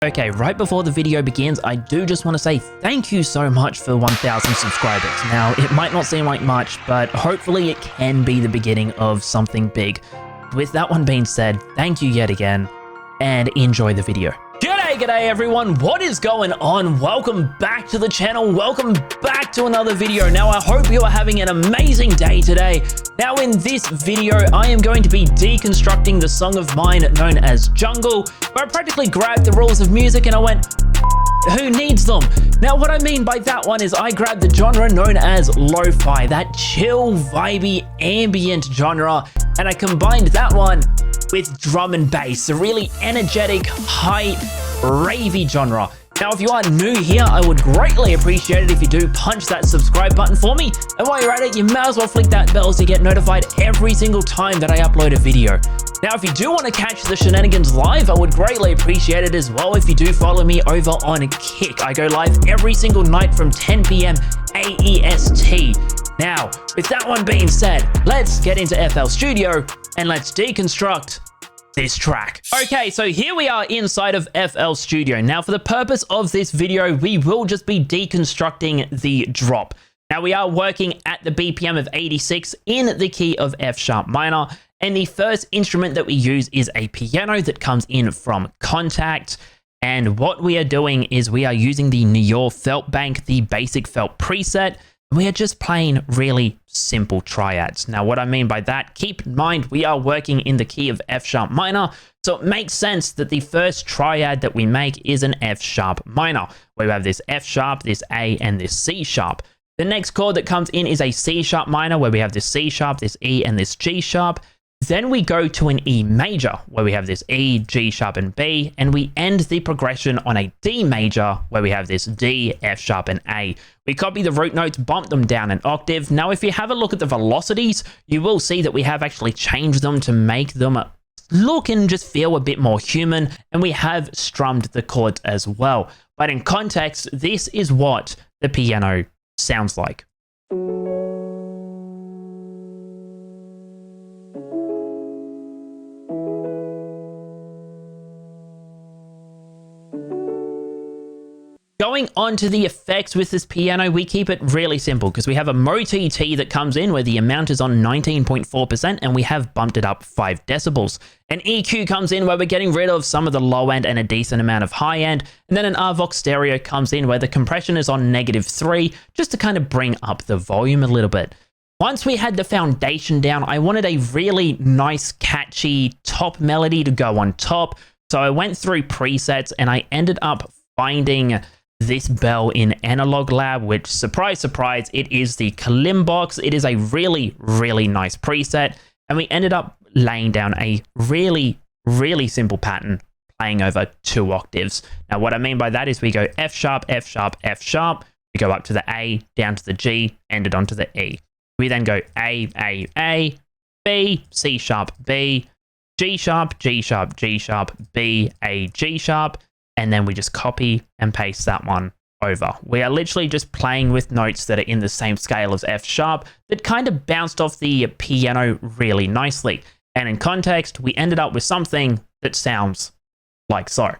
Okay, right before the video begins, I do just want to say thank you so much for 1,000 subscribers. Now, it might not seem like much, but hopefully it can be the beginning of something big. With that one being said, thank you yet again, and enjoy the video. G'day everyone, what is going on? Welcome back to the channel, welcome back to another video. Now I hope you are having an amazing day today. Now in this video, I am going to be deconstructing the song of mine known as Jungle, where I practically grabbed the rules of music and I went, who needs them? Now what I mean by that one is I grabbed the genre known as Lofi, that chill, vibey, ambient genre, and I combined that one with drum and bass, a really energetic, hype, ravey genre. Now, if you are new here, I would greatly appreciate it if you do punch that subscribe button for me. And while you're at it, you may as well flick that bell so you get notified every single time that I upload a video. Now, if you do want to catch the shenanigans live, I would greatly appreciate it as well if you do follow me over on Kick. I go live every single night from 10 PM AEST. Now, with that one being said, let's get into FL Studio and let's deconstruct this track. Okay, so here we are inside of FL Studio. Now, for the purpose of this video, we will just be deconstructing the drop. Now, we are working at the BPM of 86 in the key of F sharp minor, and the first instrument that we use is a piano that comes in from Contact. And what we are doing is we are using the Nior felt bank, the basic felt preset. We are just playing really simple triads. Now, what I mean by that, keep in mind, we are working in the key of F sharp minor, so it makes sense that the first triad that we make is an F sharp minor, where we have this F sharp, this A, and this C sharp. The next chord that comes in is a C sharp minor, where we have this C sharp, this E, and this G sharp. Then we go to an E major, where we have this E, G sharp, and B, and we end the progression on a D major, where we have this D, F sharp, and A. We copy the root notes, bump them down an octave. Now, if you have a look at the velocities, you will see that we have actually changed them to make them look and just feel a bit more human, and we have strummed the chords as well. But in context, this is what the piano sounds like. Going on to the effects with this piano, we keep it really simple because we have a Mo-TT that comes in where the amount is on 19.4% and we have bumped it up 5 decibels. An EQ comes in where we're getting rid of some of the low end and a decent amount of high end. And then an RVox stereo comes in where the compression is on -3 just to kind of bring up the volume a little bit. Once we had the foundation down, I wanted a really nice, catchy top melody to go on top. So I went through presets and I ended up finding this bell in Analog Lab, which, surprise, surprise, it is the Kalimbox. It is a really, really nice preset. And we ended up laying down a really, really simple pattern playing over 2 octaves. Now, what I mean by that is we go F sharp, F sharp, F sharp. We go up to the A, down to the G, ended onto the E. We then go A, B, C sharp, B, G sharp, G sharp, G sharp, B, A, G sharp. And then we just copy and paste that one over. We are literally just playing with notes that are in the same scale as F sharp that kind of bounced off the piano really nicely. And in context, we ended up with something that sounds like so.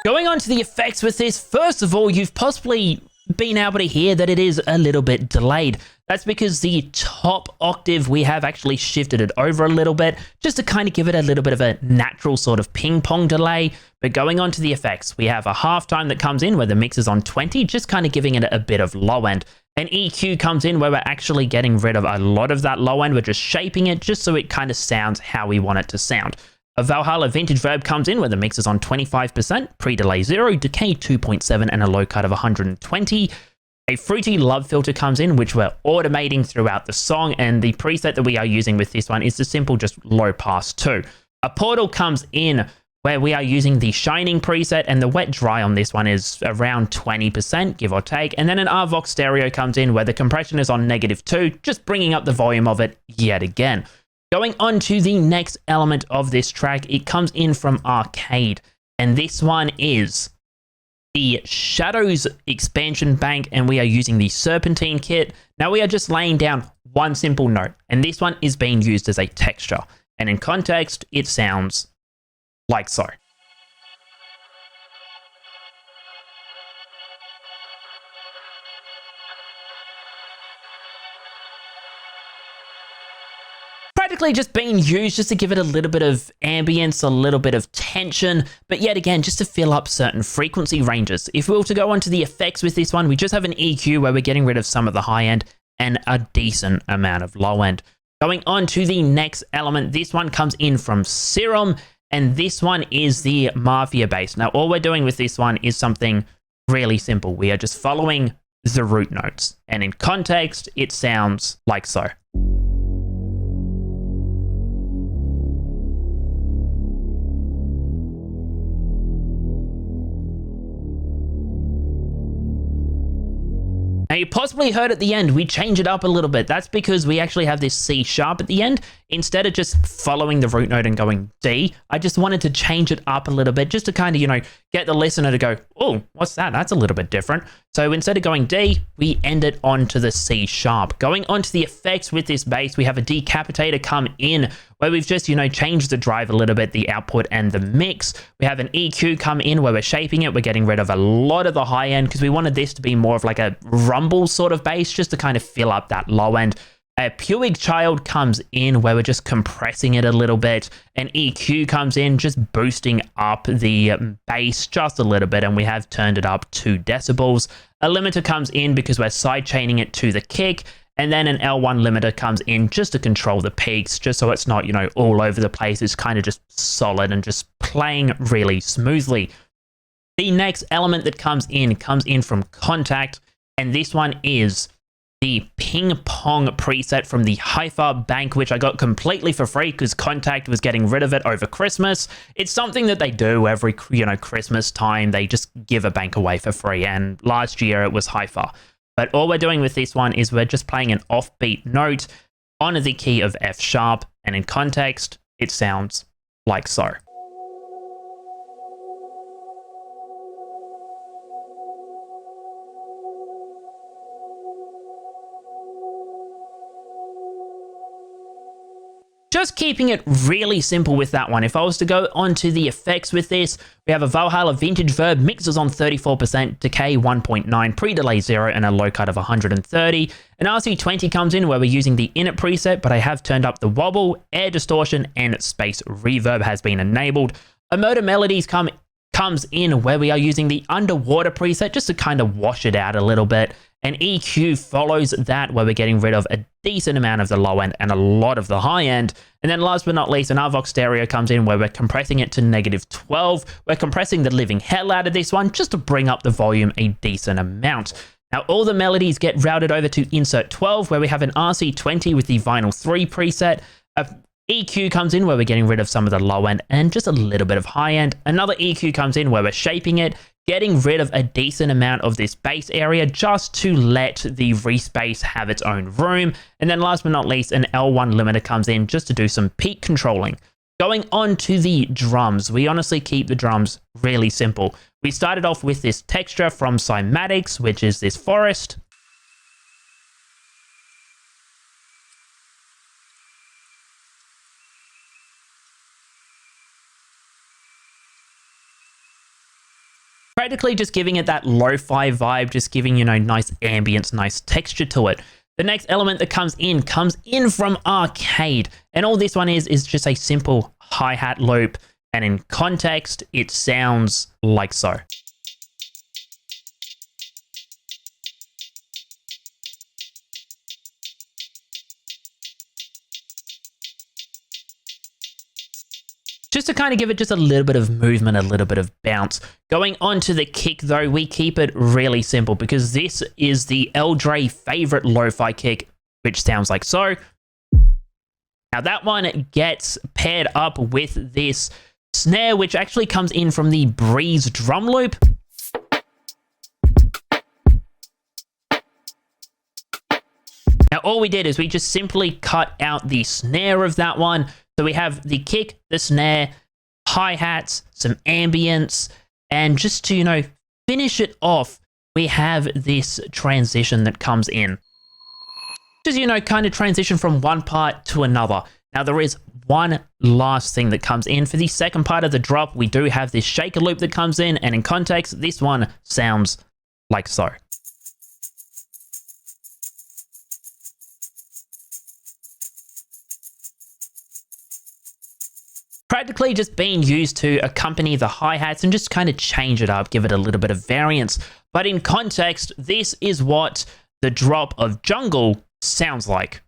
Going on to the effects with this, first of all, you've possibly been able to hear that it is a little bit delayed. That's because the top octave, we have actually shifted it over a little bit, just to kind of give it a little bit of a natural sort of ping pong delay. But going on to the effects, we have a halftime that comes in where the mix is on 20, just kind of giving it a bit of low end. An EQ comes in where we're actually getting rid of a lot of that low end. We're just shaping it just so it kind of sounds how we want it to sound. A Valhalla Vintage Verb comes in where the mix is on 25%, pre-delay 0, decay 2.7, and a low cut of 120. A Fruity Love filter comes in, which we're automating throughout the song, and the preset that we are using with this one is the simple just low pass 2. A Portal comes in where we are using the shining preset, and the wet dry on this one is around 20%, give or take. And then an RVox stereo comes in where the compression is on -2, just bringing up the volume of it yet again. Going on to the next element of this track, it comes in from Arcade, and this one is the Shadows expansion bank, and we are using the Serpentine kit. Now we are just laying down one simple note, and this one is being used as a texture. And in context, it sounds like so. Practically just being used just to give it a little bit of ambience, a little bit of tension, but yet again, just to fill up certain frequency ranges. If we were to go on to the effects with this one, we just have an EQ where we're getting rid of some of the high end and a decent amount of low end. Going on to the next element, this one comes in from Serum, and this one is the Mafia bass. Now, all we're doing with this one is something really simple. We are just following the root notes, and in context, it sounds like so. Now, you possibly heard at the end, we change it up a little bit. That's because we actually have this C sharp at the end. Instead of just following the root note and going D, I just wanted to change it up a little bit just to kind of, get the listener to go, oh, what's that? That's a little bit different. So instead of going D, we end it onto the C sharp. Going onto the effects with this bass, we have a decapitator come in where we've just, changed the drive a little bit, the output and the mix. We have an EQ come in where we're shaping it. We're getting rid of a lot of the high end because we wanted this to be more of like a rumble sort of bass just to kind of fill up that low end. A Puig Child comes in where we're just compressing it a little bit. An EQ comes in, just boosting up the bass just a little bit, and we have turned it up 2 decibels. A limiter comes in because we're sidechaining it to the kick, and then an L1 limiter comes in just to control the peaks, just so it's not, all over the place. It's kind of just solid and just playing really smoothly. The next element that comes in from Contact, and this one is the Ping Pong preset from the Hi-Fi bank, which I got completely for free because Contact was getting rid of it over Christmas. It's something that they do every, Christmas time. They just give a bank away for free, and last year it was Hi-Fi. But all we're doing with this one is we're just playing an offbeat note on the key of F sharp, and in context, it sounds like so. Just keeping it really simple with that one. If I was to go onto the effects with this, we have a Valhalla Vintage Verb, mixers on 34%, decay 1.9, pre-delay 0, and a low cut of 130. An RC20 comes in where we're using the init preset, but I have turned up the wobble, air distortion, and space reverb has been enabled. A Motor Melodies comes in where we are using the underwater preset just to kind of wash it out a little bit. And EQ follows that where we're getting rid of a decent amount of the low end and a lot of the high end. And then last but not least, an RVox stereo comes in where we're compressing it to -12. We're compressing the living hell out of this one just to bring up the volume a decent amount. Now all the melodies get routed over to insert 12 where we have an RC20 with the vinyl 3 preset. A EQ comes in where we're getting rid of some of the low end and just a little bit of high end. Another EQ comes in where we're shaping it, getting rid of a decent amount of this bass area just to let the respace have its own room. And then last but not least, an L1 limiter comes in just to do some peak controlling. Going on to the drums, we honestly keep the drums really simple. We started off with this texture from Cymatics, which is this forest. Practically just giving it that lo-fi vibe, just giving, nice ambience, nice texture to it. The next element that comes in from Arcade. And all this one is just a simple hi-hat loop. And in context, it sounds like so. Just to kind of give it just a little bit of movement, a little bit of bounce. Going on to the kick though, we keep it really simple because this is the Eldre favorite lo-fi kick, which sounds like so. Now that one gets paired up with this snare, which actually comes in from the Breeze drum loop. Now, all we did is we just simply cut out the snare of that one. So we have the kick, the snare, hi-hats, some ambience, and just to, finish it off, we have this transition that comes in. Just, kind of transition from one part to another. Now, there is one last thing that comes in. For the second part of the drop, we do have this shaker loop that comes in, and in context, this one sounds like so. Practically just being used to accompany the hi-hats and just kind of change it up, give it a little bit of variance. But in context, this is what the drop of Jungle sounds like.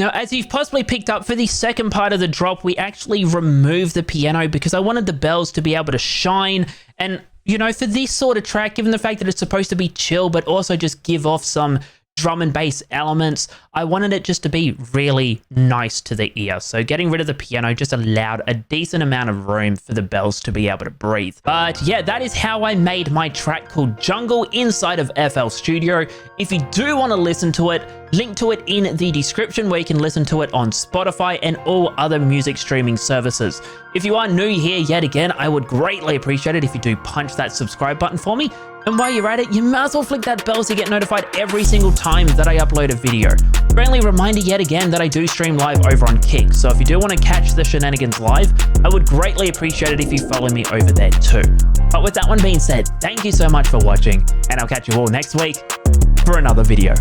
Now, as you've possibly picked up, for the second part of the drop, we actually removed the piano because I wanted the bells to be able to shine. And, for this sort of track, given the fact that it's supposed to be chill, but also just give off some drum and bass elements, I wanted it just to be really nice to the ear. So getting rid of the piano just allowed a decent amount of room for the bells to be able to breathe. But yeah, that is how I made my track called Jungle inside of FL Studio. If you do want to listen to it, link to it in the description where you can listen to it on Spotify and all other music streaming services. If you are new here yet again, I would greatly appreciate it if you do punch that subscribe button for me. And while you're at it, you might as well flick that bell so you get notified every single time that I upload a video. Friendly reminder yet again that I do stream live over on Kick, so if you do want to catch the shenanigans live, I would greatly appreciate it if you follow me over there too. But with that one being said, thank you so much for watching, and I'll catch you all next week for another video.